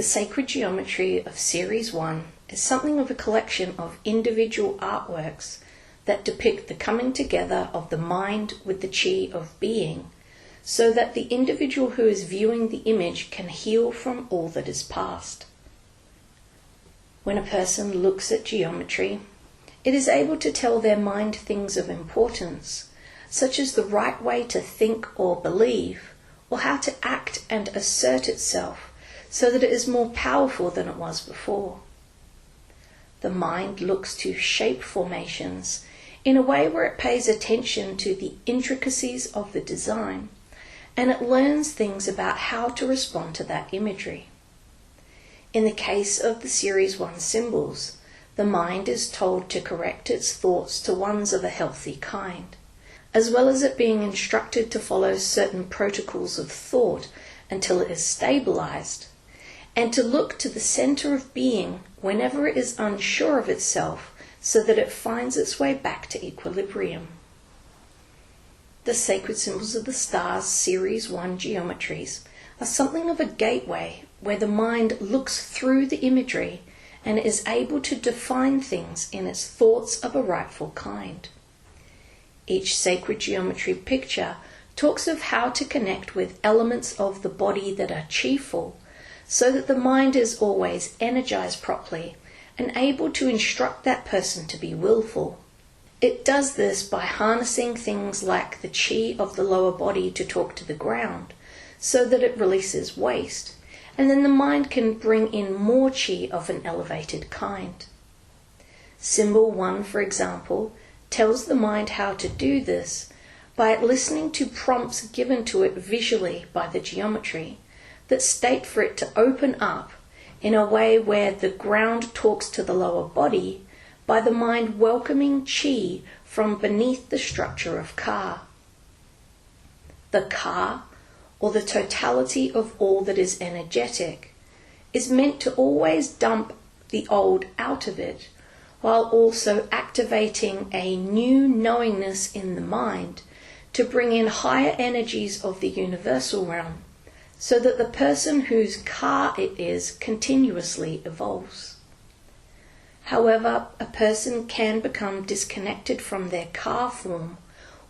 The sacred geometry of Series 1 is something of a collection of individual artworks that depict the coming together of the mind with the chi of being, so that the individual who is viewing the image can heal from all that is past. When a person looks at geometry, it is able to tell their mind things of importance, such as the right way to think or believe, or how to act and assert itself, so that it is more powerful than it was before. The mind looks to shape formations in a way where it pays attention to the intricacies of the design, and it learns things about how to respond to that imagery. In the case of the Series 1 symbols, the mind is told to correct its thoughts to ones of a healthy kind, as well as it being instructed to follow certain protocols of thought until it is stabilized, and to look to the center of being whenever it is unsure of itself, so that it finds its way back to equilibrium. The sacred symbols of the stars Series 1 geometries are something of a gateway where the mind looks through the imagery and is able to define things in its thoughts of a rightful kind. Each sacred geometry picture talks of how to connect with elements of the body that are chi-ful, so that the mind is always energized properly and able to instruct that person to be willful. It does this by harnessing things like the chi of the lower body to talk to the ground, so that it releases waste, and then the mind can bring in more chi of an elevated kind. Symbol 1, for example, tells the mind how to do this by listening to prompts given to it visually by the geometry that state for it to open up in a way where the ground talks to the lower body by the mind welcoming chi from beneath the structure of ka. The ka, or the totality of all that is energetic, is meant to always dump the old out of it, while also activating a new knowingness in the mind to bring in higher energies of the universal realm, so that the person whose ka it is continuously evolves. However, a person can become disconnected from their ka form,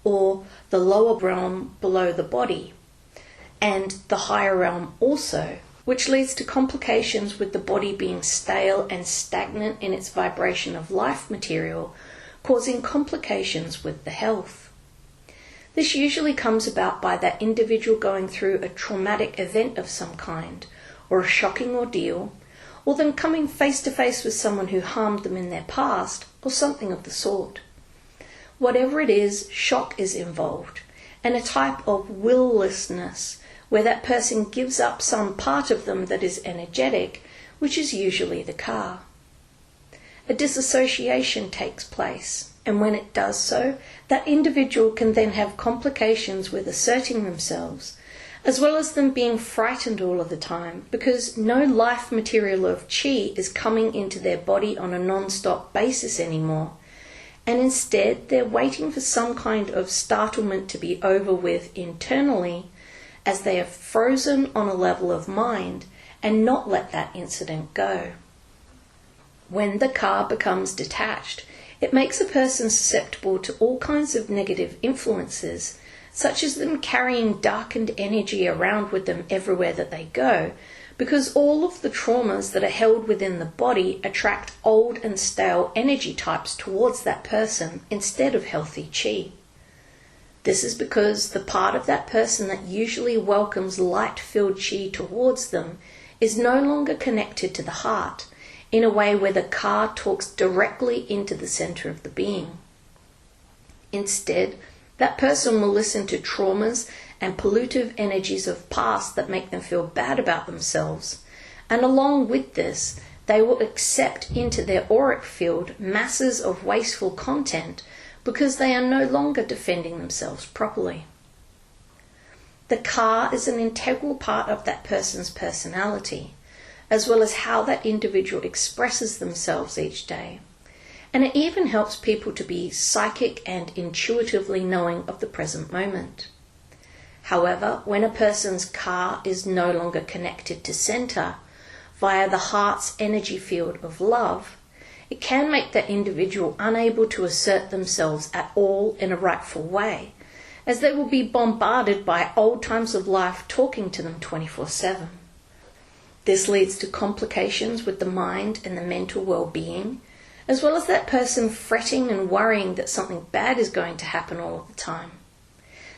or the lower realm below the body, and the higher realm also, which leads to complications with the body being stale and stagnant in its vibration of life material, causing complications with the health. This usually comes about by that individual going through a traumatic event of some kind, or a shocking ordeal, or them coming face to face with someone who harmed them in their past, or something of the sort. Whatever it is, shock is involved, and a type of willlessness, where that person gives up some part of them that is energetic, which is usually the ka. A disassociation takes place, and when it does so, that individual can then have complications with asserting themselves, as well as them being frightened all of the time, because no life material of chi is coming into their body on a non-stop basis anymore, and instead they're waiting for some kind of startlement to be over with internally, as they are frozen on a level of mind and not let that incident go. When the ka becomes detached, it makes a person susceptible to all kinds of negative influences, such as them carrying darkened energy around with them everywhere that they go, because all of the traumas that are held within the body attract old and stale energy types towards that person instead of healthy chi. This is because the part of that person that usually welcomes light-filled chi towards them is no longer connected to the heart, in a way where the ka talks directly into the center of the being. Instead, that person will listen to traumas and pollutive energies of past that make them feel bad about themselves, and along with this, they will accept into their auric field masses of wasteful content because they are no longer defending themselves properly. The ka is an integral part of that person's personality, as well as how that individual expresses themselves each day. And it even helps people to be psychic and intuitively knowing of the present moment. However, when a person's ka is no longer connected to center, via the heart's energy field of love, it can make that individual unable to assert themselves at all in a rightful way, as they will be bombarded by old times of life talking to them 24/7. This leads to complications with the mind and the mental well-being, as well as that person fretting and worrying that something bad is going to happen all of the time.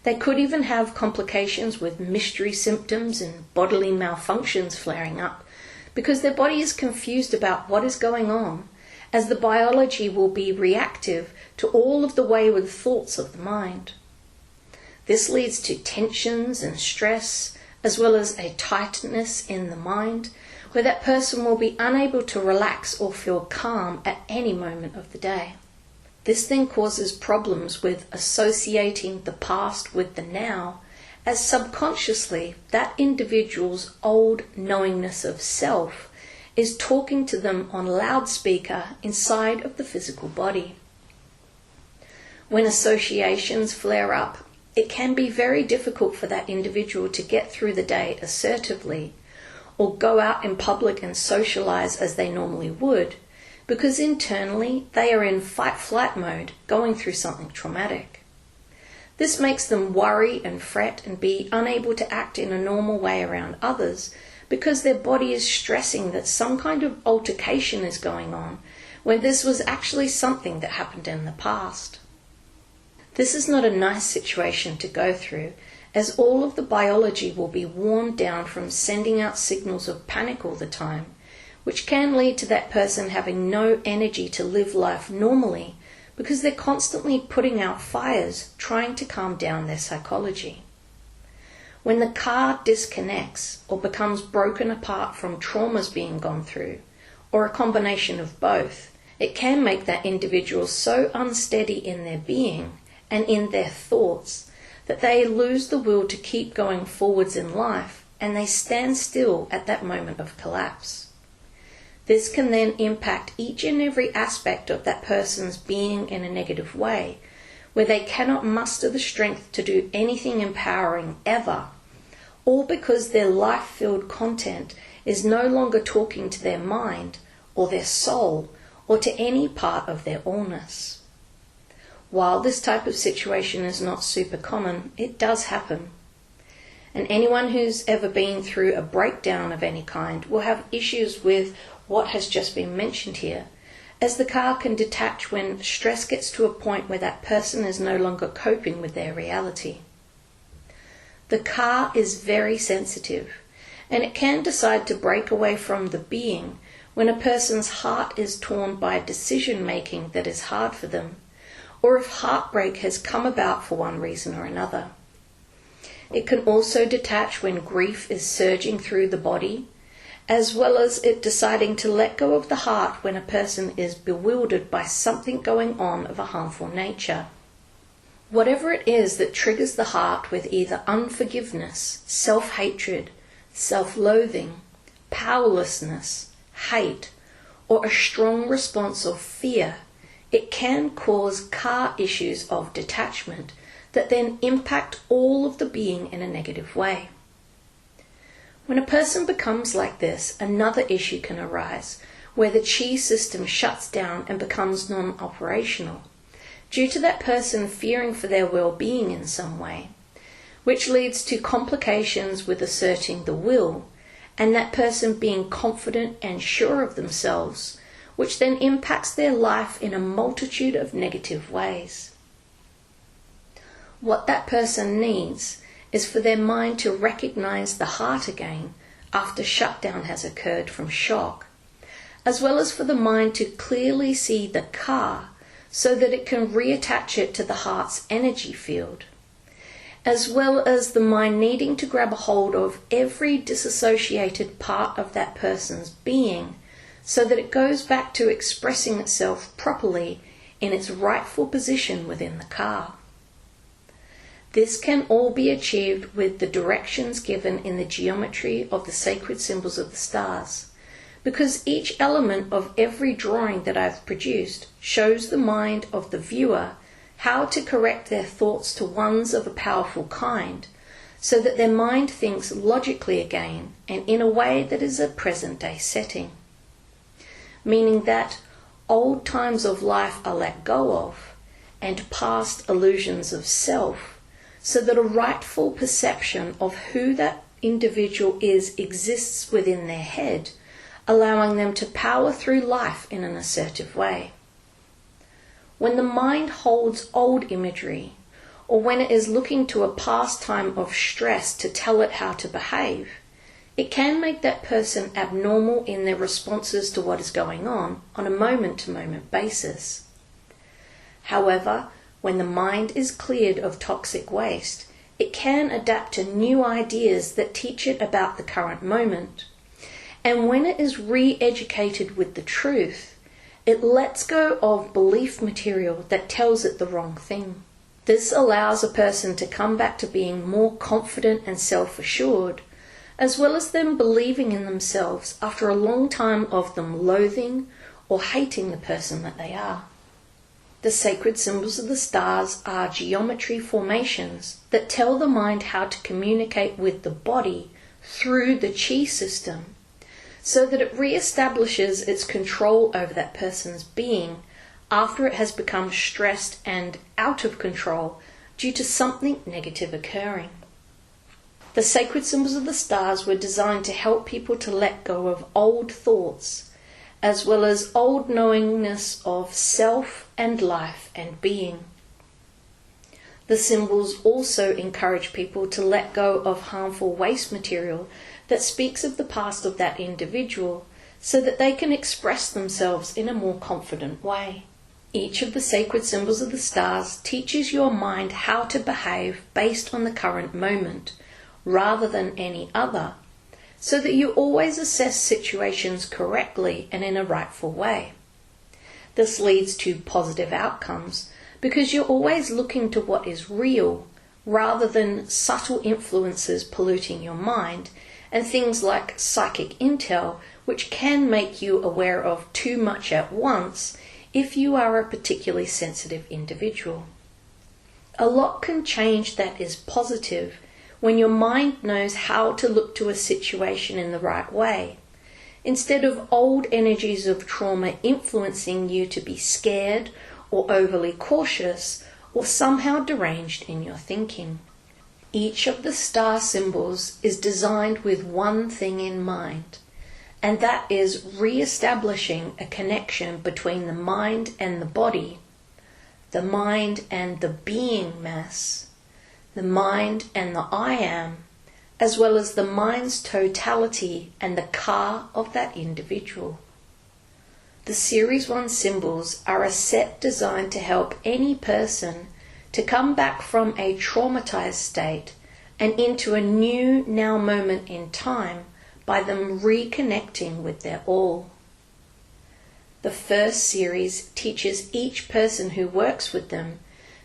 They could even have complications with mystery symptoms and bodily malfunctions flaring up because their body is confused about what is going on, as the biology will be reactive to all of the wayward thoughts of the mind. This leads to tensions and stress, as well as a tightness in the mind, where that person will be unable to relax or feel calm at any moment of the day. This then causes problems with associating the past with the now, as subconsciously that individual's old knowingness of self is talking to them on loudspeaker inside of the physical body. When associations flare up, it can be very difficult for that individual to get through the day assertively or go out in public and socialize as they normally would, because internally they are in fight-flight mode going through something traumatic. This makes them worry and fret and be unable to act in a normal way around others because their body is stressing that some kind of altercation is going on when this was actually something that happened in the past. This is not a nice situation to go through, as all of the biology will be worn down from sending out signals of panic all the time, which can lead to that person having no energy to live life normally because they're constantly putting out fires trying to calm down their psychology. When the car disconnects or becomes broken apart from traumas being gone through, or a combination of both, it can make that individual so unsteady in their being and in their thoughts that they lose the will to keep going forwards in life and they stand still at that moment of collapse. This can then impact each and every aspect of that person's being in a negative way, where they cannot muster the strength to do anything empowering ever, all because their life-filled content is no longer talking to their mind or their soul or to any part of their allness. While this type of situation is not super common, it does happen. And anyone who's ever been through a breakdown of any kind will have issues with what has just been mentioned here, as the car can detach when stress gets to a point where that person is no longer coping with their reality. The car is very sensitive, and it can decide to break away from the being when a person's heart is torn by decision-making that is hard for them, or if heartbreak has come about for one reason or another. It can also detach when grief is surging through the body, as well as it deciding to let go of the heart when a person is bewildered by something going on of a harmful nature. Whatever it is that triggers the heart with either unforgiveness, self-hatred, self-loathing, powerlessness, hate, or a strong response of fear, it can cause car issues of detachment that then impact all of the being in a negative way. When a person becomes like this, another issue can arise where the chi system shuts down and becomes non-operational, due to that person fearing for their well-being in some way, which leads to complications with asserting the will, and that person being confident and sure of themselves, which then impacts their life in a multitude of negative ways. What that person needs is for their mind to recognize the heart again after shutdown has occurred from shock, as well as for the mind to clearly see the car so that it can reattach it to the heart's energy field, as well as the mind needing to grab a hold of every disassociated part of that person's being so that it goes back to expressing itself properly in its rightful position within the car. This can all be achieved with the directions given in the geometry of the sacred symbols of the stars, because each element of every drawing that I've produced shows the mind of the viewer how to correct their thoughts to ones of a powerful kind, so that their mind thinks logically again and in a way that is a present-day setting. Meaning that old times of life are let go of, and past illusions of self, so that a rightful perception of who that individual is exists within their head, allowing them to power through life in an assertive way. When the mind holds old imagery, or when it is looking to a past time of stress to tell it how to behave, it can make that person abnormal in their responses to what is going on a moment-to-moment basis. However, when the mind is cleared of toxic waste, it can adapt to new ideas that teach it about the current moment. And when it is re-educated with the truth, it lets go of belief material that tells it the wrong thing. This allows a person to come back to being more confident and self-assured, as well as them believing in themselves after a long time of them loathing or hating the person that they are. The sacred symbols of the stars are geometry formations that tell the mind how to communicate with the body through the chi system, so that it re-establishes its control over that person's being after it has become stressed and out of control due to something negative occurring. The sacred symbols of the stars were designed to help people to let go of old thoughts, as well as old knowingness of self and life and being. The symbols also encourage people to let go of harmful waste material that speaks of the past of that individual, so that they can express themselves in a more confident way. Each of the sacred symbols of the stars teaches your mind how to behave based on the current moment, rather than any other, so that you always assess situations correctly and in a rightful way. This leads to positive outcomes because you're always looking to what is real rather than subtle influences polluting your mind and things like psychic intel, which can make you aware of too much at once if you are a particularly sensitive individual. A lot can change that is positive when your mind knows how to look to a situation in the right way, instead of old energies of trauma influencing you to be scared or overly cautious or somehow deranged in your thinking. Each of the star symbols is designed with one thing in mind, and that is re-establishing a connection between the mind and the body, the mind and the being mass, the mind and the I am, as well as the mind's totality and the ka of that individual. The Series 1 symbols are a set designed to help any person to come back from a traumatized state and into a new now moment in time by them reconnecting with their all. The first series teaches each person who works with them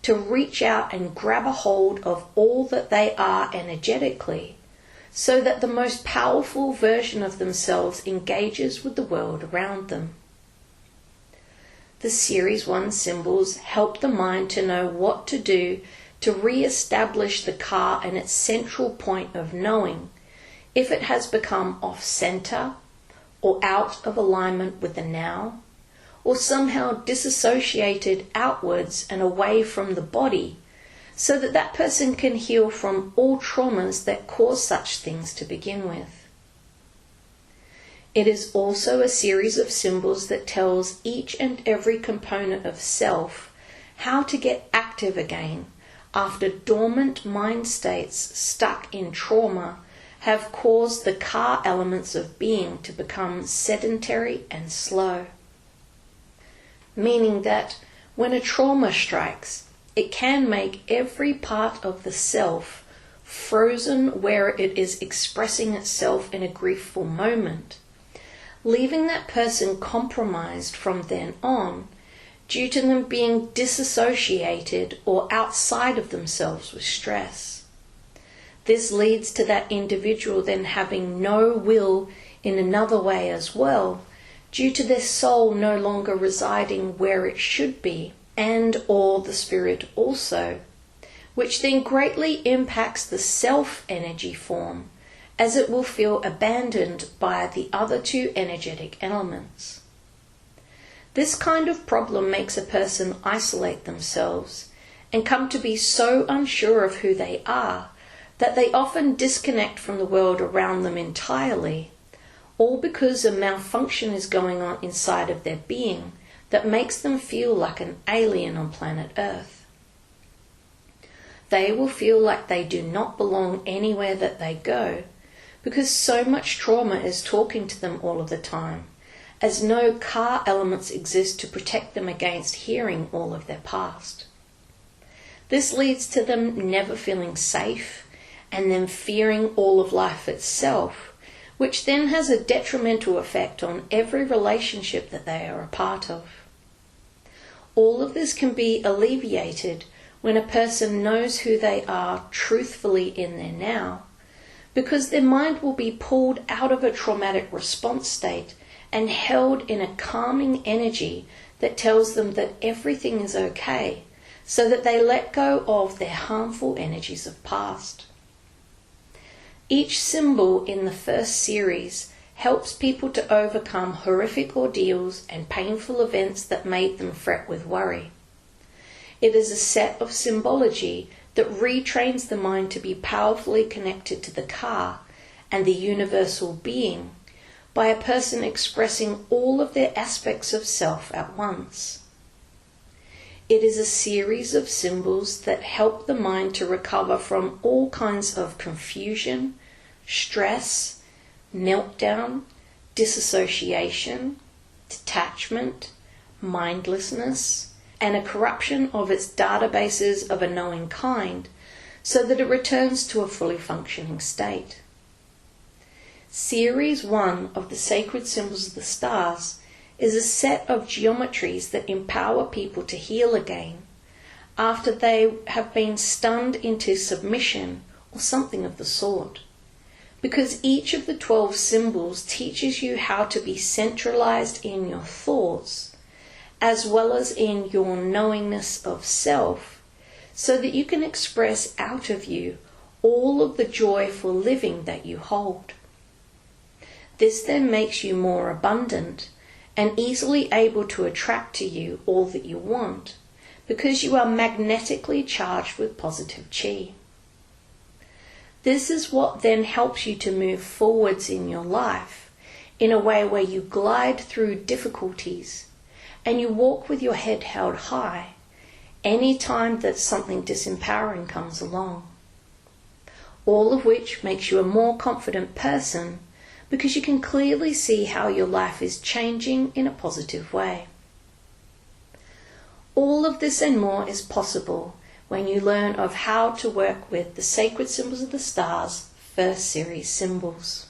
to reach out and grab a hold of all that they are energetically, so that the most powerful version of themselves engages with the world around them. The Series 1 symbols help the mind to know what to do to re-establish the ka and its central point of knowing if it has become off-center or out of alignment with the now, or somehow disassociated outwards and away from the body, so that that person can heal from all traumas that cause such things to begin with. It is also a series of symbols that tells each and every component of self how to get active again after dormant mind states stuck in trauma have caused the ka elements of being to become sedentary and slow. Meaning that when a trauma strikes, it can make every part of the self frozen where it is expressing itself in a griefful moment, leaving that person compromised from then on due to them being disassociated or outside of themselves with stress. This leads to that individual then having no will in another way as well, due to their soul no longer residing where it should be, and or the spirit also, which then greatly impacts the self energy form, as it will feel abandoned by the other two energetic elements. This kind of problem makes a person isolate themselves and come to be so unsure of who they are that they often disconnect from the world around them entirely, all because a malfunction is going on inside of their being that makes them feel like an alien on planet Earth. They will feel like they do not belong anywhere that they go, because so much trauma is talking to them all of the time, as no car elements exist to protect them against hearing all of their past. This leads to them never feeling safe and then fearing all of life itself, which then has a detrimental effect on every relationship that they are a part of. All of this can be alleviated when a person knows who they are truthfully in their now, because their mind will be pulled out of a traumatic response state and held in a calming energy that tells them that everything is okay, so that they let go of their harmful energies of past. Each symbol in the first series helps people to overcome horrific ordeals and painful events that made them fret with worry. It is a set of symbology that retrains the mind to be powerfully connected to the car and the universal being by a person expressing all of their aspects of self at once. It is a series of symbols that help the mind to recover from all kinds of confusion, stress, meltdown, disassociation, detachment, mindlessness, and a corruption of its databases of a knowing kind, so that it returns to a fully functioning state. Series 1 of the Sacred Symbols of the Stars is a set of geometries that empower people to heal again after they have been stunned into submission or something of the sort, because each of the 12 symbols teaches you how to be centralized in your thoughts as well as in your knowingness of self, so that you can express out of you all of the joy for living that you hold. This then makes you more abundant and easily able to attract to you all that you want, because you are magnetically charged with positive chi. This is what then helps you to move forwards in your life in a way where you glide through difficulties and you walk with your head held high any time that something disempowering comes along. All of which makes you a more confident person, because you can clearly see how your life is changing in a positive way. All of this and more is possible when you learn of how to work with the Sacred Symbols of the Stars first series symbols.